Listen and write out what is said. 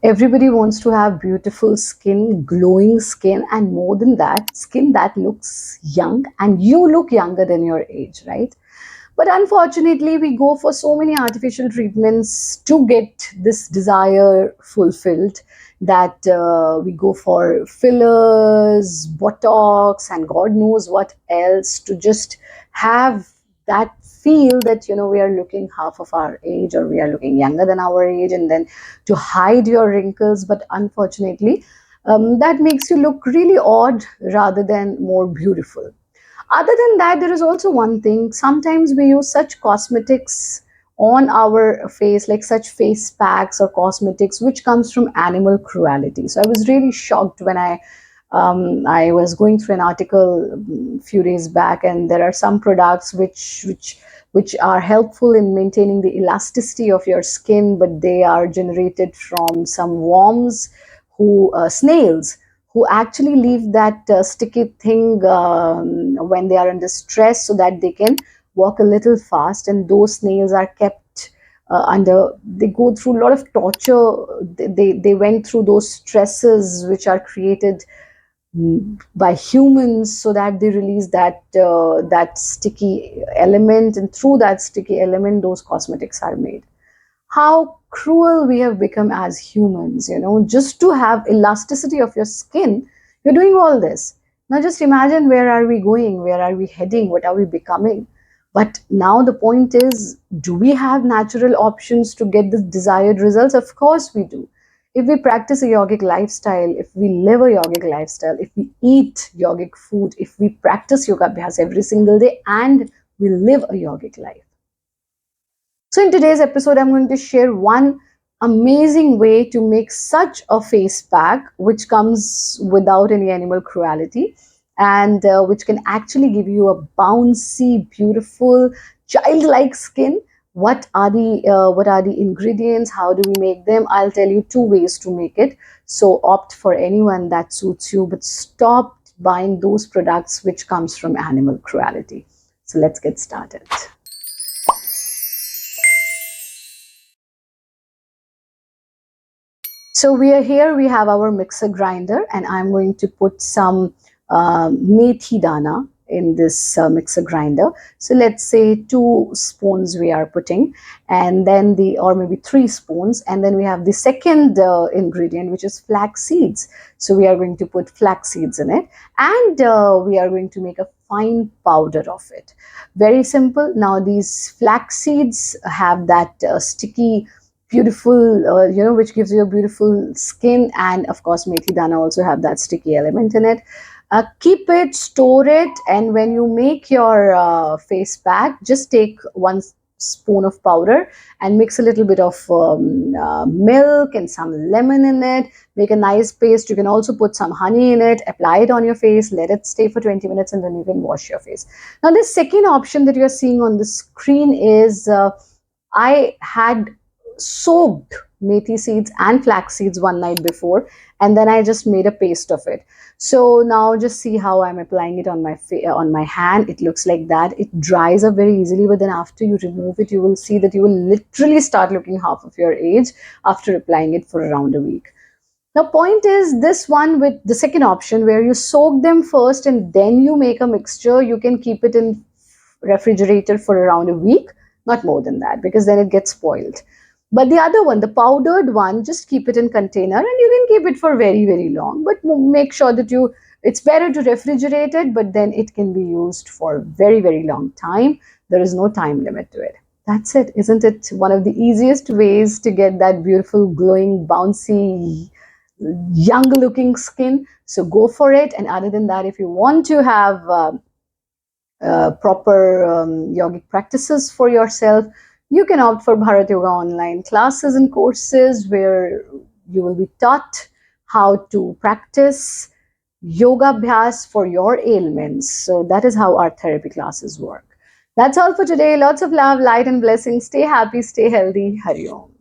Everybody wants to have beautiful skin, glowing skin, and more than that, skin that looks young, and you look younger than your age, right? But unfortunately, we go for so many artificial treatments to get this desire fulfilled that we go for fillers, botox, and God knows what else to just have that feel that we are looking half of our age, or we are looking younger than our age, and then to hide your wrinkles. But unfortunately, that makes you look really odd rather than more beautiful. Other than that, there is also one thing. Sometimes we use such cosmetics on our face, like such face packs or cosmetics, which comes from animal cruelty. So I was really shocked when I was going through an article few days back, and there are some products which are helpful in maintaining the elasticity of your skin, but they are generated from some worms, who snails, who actually leave that sticky thing when they are under stress, so that they can walk a little fast. And those snails are kept under, they go through a lot of torture. They went through those stresses which are created by humans, so that they release that sticky element, and through that sticky element those cosmetics are made. How cruel we have become as humans, just to have elasticity of your skin, you're doing all this. Now just imagine, where are we going, where are we heading, what are we becoming? But now the point is, do we have natural options to get the desired results? Of course we do. If we practice a yogic lifestyle, if we live a yogic lifestyle, if we eat yogic food, if we practice yoga abhyas every single day, and we live a yogic life. So, in today's episode, I'm going to share one amazing way to make such a face pack, which comes without any animal cruelty, and which can actually give you a bouncy, beautiful, childlike skin. What are the ingredients? How do we make them? I'll tell you two ways to make it. So opt for anyone that suits you, but stop buying those products which comes from animal cruelty. So let's get started. So we are here, we have our mixer grinder, and I'm going to put some methi dana in this mixer grinder. So let's say 2 spoons we are putting, and then or maybe 3 spoons, and then we have the second ingredient, which is flax seeds. So we are going to put flax seeds in it, and we are going to make a fine powder of it. Very simple. Now these flax seeds have that sticky, beautiful, which gives you a beautiful skin, and of course methi dana also have that sticky element in it. Keep it, store it, and when you make your face pack, just take 1 spoon of powder and mix a little bit of milk and some lemon in it. Make a nice paste. You can also put some honey in it, apply it on your face, let it stay for 20 minutes, and then you can wash your face. Now the second option that you're seeing on the screen is, I had soaked methi seeds and flax seeds one night before, and then I just made a paste of it. So now just see how I'm applying it on my hand. It looks like that. It dries up very easily, but then after you remove it, you will see that you will literally start looking half of your age after applying it for around a week. Now point is, this one with the second option, where you soak them first and then you make a mixture, you can keep it in refrigerator for around a week, not more than that, because then it gets spoiled. But the other one, the powdered one, just keep it in container, and you can keep it for very, very long. But make sure that it's better to refrigerate it, but then it can be used for very, very long time. There is no time limit to it. That's it. Isn't it one of the easiest ways to get that beautiful, glowing, bouncy, young looking skin? So go for it. And other than that, if you want to have proper yogic practices for yourself, you can opt for Bharat Yoga online classes and courses, where you will be taught how to practice yoga abhyas for your ailments. So that is how our therapy classes work. That's all for today. Lots of love, light, and blessings. Stay happy, stay healthy. Hari Om.